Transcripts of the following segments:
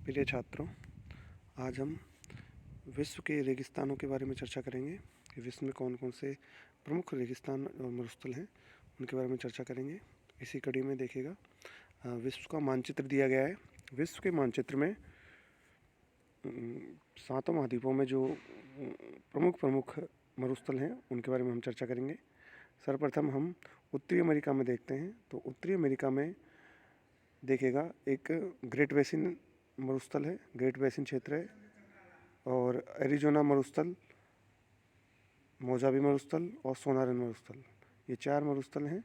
प्रिय छात्रों, आज हम विश्व के रेगिस्तानों के बारे में चर्चा करेंगे कि विश्व में कौन कौन से प्रमुख रेगिस्तान और मरुस्थल हैं, उनके बारे में चर्चा करेंगे। इसी कड़ी में देखिएगा, विश्व का मानचित्र दिया गया है। विश्व के मानचित्र में सातों महाद्वीपों में जो प्रमुख प्रमुख मरुस्थल हैं उनके बारे में हम चर्चा करेंगे। सर्वप्रथम हम उत्तरी अमेरिका में देखते हैं। तो उत्तरी अमेरिका में देखिएगा एक ग्रेट बेसिन मरुस्थल है, ग्रेट बेसिन क्षेत्र है, और एरिजोना मरुस्थल, मोजावी मरुस्थल और सोनारन मरुस्थल, ये चार मरुस्थल हैं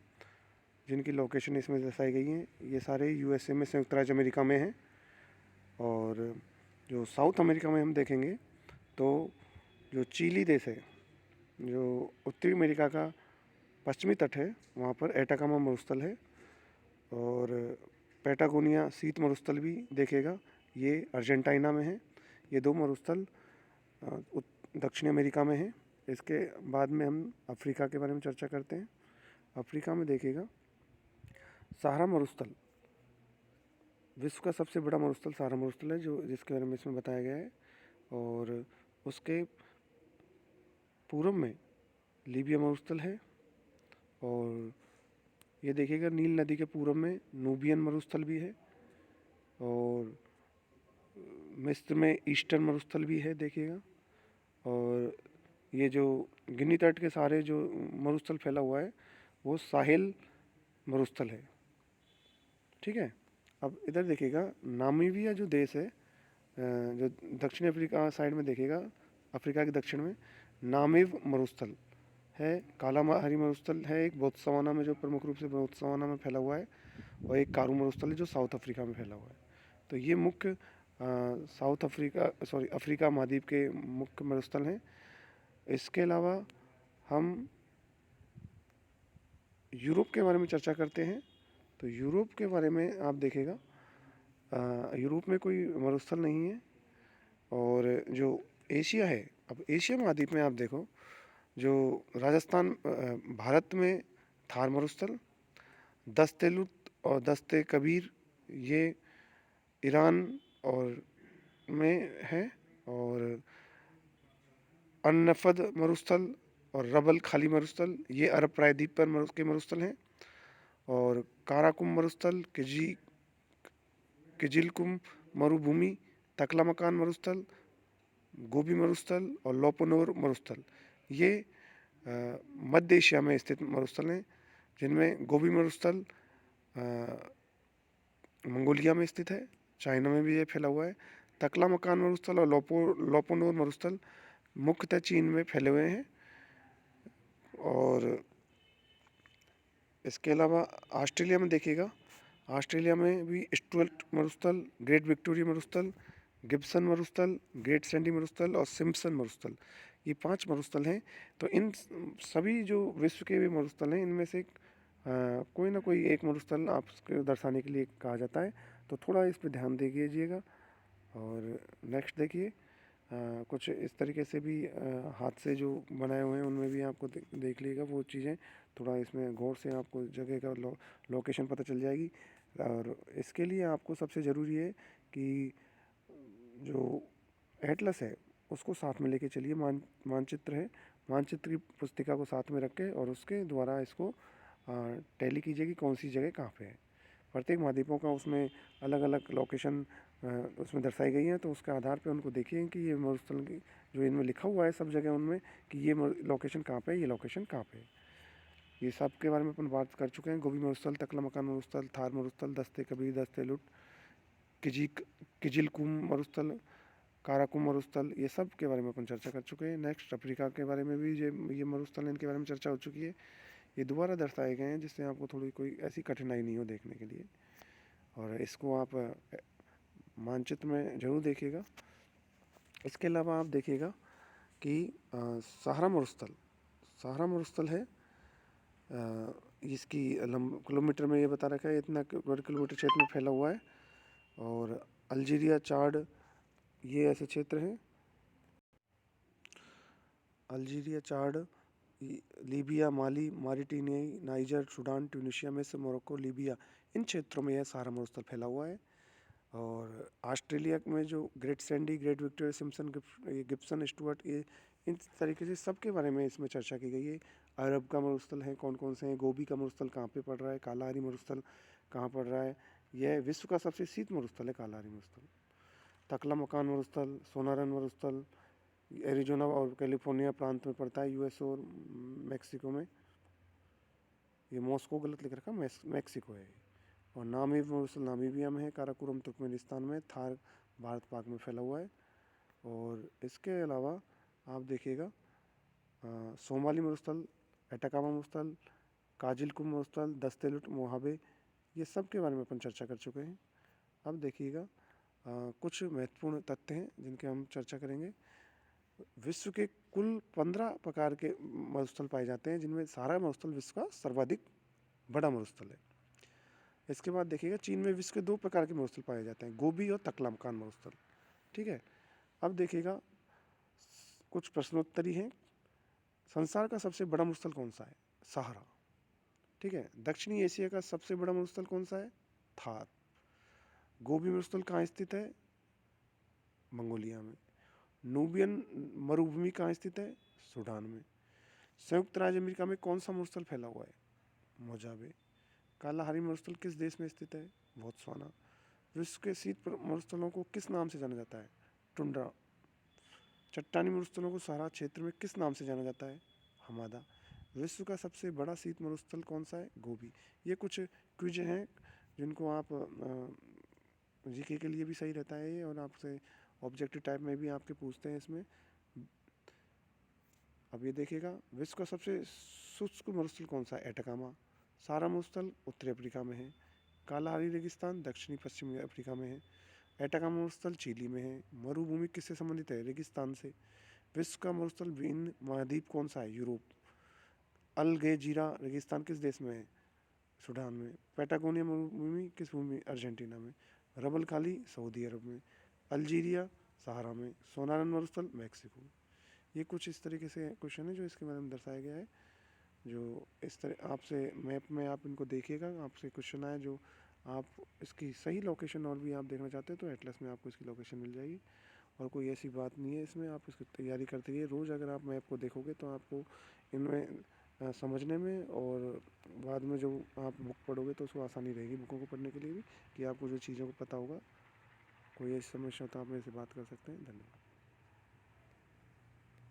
जिनकी लोकेशन इसमें दर्शाई गई हैं। ये सारे यूएसए में, संयुक्त राज्य अमेरिका में हैं। और जो साउथ अमेरिका में हम देखेंगे तो जो चिली देश है, जो उत्तरी अमेरिका का पश्चिमी तट है, वहाँ पर एटाकामा मरुस्थल है। और पैटागोनिया शीत मरुस्थल भी देखेगा, ये अर्जेंटीना में है। ये दो मरुस्थल दक्षिणी अमेरिका में है। इसके बाद में हम अफ्रीका के बारे में चर्चा करते हैं। अफ्रीका में देखिएगा सहारा मरुस्थल, विश्व का सबसे बड़ा मरुस्थल सहारा मरुस्थल है, जो जिसके बारे में इसमें बताया गया है। और उसके पूर्व में लीबिया मरुस्थल है। और ये देखिएगा नील नदी के पूर्व में नूबियन मरुस्थल भी है। और मिस्र में ईस्टर्न मरुस्थल भी है देखिएगा। और ये जो गिनी तट के सारे जो मरुस्थल फैला हुआ है वो साहिल मरुस्थल है। ठीक है। अब इधर देखिएगा नामीबिया जो देश है, जो दक्षिण अफ्रीका साइड में देखिएगा, अफ्रीका के दक्षिण में नामीब मरुस्थल है, कालाहारी मरुस्थल है एक बोत्सवाना में, जो प्रमुख रूप से बोत्सवाना में फैला हुआ है। और एक कारू मरुस्थल है जो साउथ अफ्रीका में फैला हुआ है। तो ये मुख्य अफ्रीका महाद्वीप के मुख्य मरुस्थल हैं। इसके अलावा हम यूरोप के बारे में चर्चा करते हैं। तो यूरोप के बारे में आप देखिएगा, यूरोप में कोई मरुस्थल नहीं है। और जो एशिया है, अब एशिया महाद्वीप में आप देखो, जो राजस्थान भारत में थार मरुस्थल, दस्ते लुत और दस्ते कबीर, ये ईरान और में है। और अन्नफद मरुस्थल और रबल खाली मरुस्थल, ये अरब प्रायद्वीप पर के मरुस्थल हैं। और काराकुम मरुस्थल, किजिलकुम मरुभूमि, तकलामकान मरुस्थल, गोबी मरुस्थल और लोपोनोर मरुस्थल, ये मध्य एशिया में स्थित मरुस्थल हैं, जिनमें गोबी मरुस्थल मंगोलिया में स्थित है, चाइना में भी ये फैला हुआ है। तकलामकान मरुस्थल और लोपोनोर मरुस्थल मुख्यतः चीन में फैले हुए हैं। और इसके अलावा ऑस्ट्रेलिया में देखिएगा, ऑस्ट्रेलिया में भी स्टुअर्ट मरुस्थल, ग्रेट विक्टोरिया मरुस्थल, गिब्सन मरुस्थल, ग्रेट सैंडी मरुस्थल और सिम्पसन मरुस्थल, ये 5 मरुस्थल हैं। तो इन सभी जो विश्व के भी मरुस्थल हैं, इनमें से कोई ना कोई एक मरुस्थल आपको दर्शाने के लिए कहा जाता है। तो थोड़ा इस पर ध्यान दे दीजिएगा। और नेक्स्ट देखिए, कुछ इस तरीके से भी हाथ से जो बनाए हुए हैं उनमें भी आपको देख लीजिएगा वो चीज़ें, थोड़ा इसमें गौर से आपको जगह का लोकेशन पता चल जाएगी। और इसके लिए आपको सबसे ज़रूरी है कि जो एटलस है उसको साथ में लेके चलिए। मानचित्र है, मानचित्र की पुस्तिका को साथ में रख के और उसके द्वारा इसको टैली कीजिए कि कौन सी जगह कहाँ पे है। प्रत्येक महाद्वीपों का उसमें अलग अलग लोकेशन उसमें दर्शाई गई हैं। तो उसके आधार पे उनको देखिए कि ये मरुस्थल की जो इनमें लिखा हुआ है सब जगह उनमें कि ये लोकेशन कहाँ पे है, ये लोकेशन कहाँ पे है। ये सब के बारे में अपन बात कर चुके हैं। गोबी मरुस्थल, तकलामकान मरुस्थल, थार मरुस्थल, दस्ते कबीर, दस्ते लुट, किजिलकुम मरुस्थल, काराकुम मरुस्थल, ये सब के बारे में अपन चर्चा कर चुके हैं। नेक्स्ट अफ्रीका के बारे में भी ये मरुस्थल हैं, इनके बारे में चर्चा हो चुकी है। ये दोबारा दर्शाए गए हैं जिससे आपको थोड़ी कोई ऐसी कठिनाई नहीं हो देखने के लिए। और इसको आप मानचित्र में ज़रूर देखिएगा। इसके अलावा आप देखिएगा कि सहारा मरुस्थल, सहारा मरुस्थल है, इसकी किलोमीटर में ये बता रखा है, इतना वर्ग किलोमीटर क्षेत्र में फैला हुआ है। और अल्जीरिया, चाड, ये ऐसे क्षेत्र हैं। अल्जीरिया, चाड, लीबिया, माली, मॉरिटेनिया, नाइजर, सूडान, ट्यूनीशिया, मिस्र, मोरक्को, लीबिया, इन क्षेत्रों में यह सहारा मरुस्थल फैला हुआ है। और ऑस्ट्रेलिया में जो great Sandy, great Victoria, Simpson, Gibson, Stuart, ये इन तरीके से सबके बारे में इसमें चर्चा की गई है। अरब का मरुस्थल है, कौन कौन से हैं, गोबी का मरुस्थल कहाँ पे पड़ रहा है, कालाहारी मरुस्थल कहाँ पड़ रहा है, यह विश्व का सबसे शीत मरुस्थल है कालाहारी मरुस्थल। तकलामकान मरुस्थल, सोनारन मरुस्थल एरिजोना और कैलिफोर्निया प्रांत में पड़ता है, यूएस और मैक्सिको में। ये मॉस्को गलत लिख रखा, मैक्सिको है। और नामीब मरुस्थल नामीबिया में है, काराकोरम तुर्कमेनिस्तान में, थार भारत पाक में फैला हुआ है। और इसके अलावा आप देखिएगा सोमाली मरुस्थल, एटाकामा मरुस्थल, काजिलकुम मरुस्थल, दस्तेलुट, मोहाबे, ये सब के बारे में अपन चर्चा कर चुके हैं। अब देखिएगा कुछ महत्वपूर्ण तथ्य हैं जिनके हम चर्चा करेंगे। विश्व के कुल 15 प्रकार के मरुस्थल पाए जाते हैं, जिनमें सारा मरुस्थल विश्व का सर्वाधिक बड़ा मरुस्थल है। इसके बाद देखिएगा चीन में विश्व के 2 प्रकार के मरुस्थल पाए जाते हैं, गोबी और तकलामकान मरुस्थल। ठीक है, अब देखिएगा कुछ प्रश्नोत्तरी हैं। संसार का सबसे बड़ा मरुस्थल कौन सा है? सहारा। ठीक है, दक्षिणी एशिया का सबसे बड़ा मरुस्थल कौन सा है? थार। गोबी मरुस्थल कहाँ स्थित है? मंगोलिया में। नूबियन मरुभूमि कहाँ स्थित है? सूडान में। संयुक्त राज्य अमेरिका में कौन सा मरुस्थल फैला हुआ है? मोजावे। कालाहारी मरुस्थल किस देश में स्थित है? बोत्सवाना। विश्व के शीत मरुस्थलों को किस नाम से जाना जाता है? टुंड्रा। चट्टानी मरुस्थलों को सहारा क्षेत्र में किस नाम से जाना जाता है? हमादा। विश्व का सबसे बड़ा शीत मरुस्थल कौन सा है? गोबी। ये कुछ क्विज हैं जिनको आप जीके के लिए भी सही रहता है ये, और आपसे ऑब्जेक्टिव टाइप में भी आपके पूछते हैं इसमें। अब ये देखिएगा विश्व का सबसे शुष्क मरुस्थल कौन सा है? एटाकामा। सारा मरुस्थल उत्तरी अफ्रीका में है। कालाहारी रेगिस्तान दक्षिणी पश्चिमी अफ्रीका में है। एटाकामा मरुस्थल चिली में है। मरुभूमि किससे संबंधित है? रेगिस्तान से। विश्व का मरुस्थल विहीन महाद्वीप कौन सा है? यूरोप। अलगेजीरा रेगिस्तान किस देश में है? सूडान में। पैटागोनिया मरुभूमि किस भूमि? अर्जेंटीना में। रबल खाली सऊदी अरब में। अल्जीरिया सहारा में। सोनारन मरुस्थल मैक्सिको। ये कुछ इस तरीके से क्वेश्चन है जो इसके बारे में दर्शाया गया है। जो इस तरह आपसे मैप में आप इनको देखिएगा, आपसे क्वेश्चन आए जो आप इसकी सही लोकेशन और भी आप देखना चाहते हैं तो एटलस में आपको इसकी लोकेशन मिल जाएगी। और कोई ऐसी बात नहीं है इसमें, आप इसकी तैयारी करते रहिए रोज़। अगर आप मैप को देखोगे तो आपको इनमें समझने में और बाद में जो आप बुक पढ़ोगे तो उसको आसानी रहेगी बुकों को पढ़ने के लिए भी, कि आपको जो चीज़ों को पता होगा। कोई ऐसी समस्या हो तो आप मेरे से बात कर सकते हैं। धन्यवाद।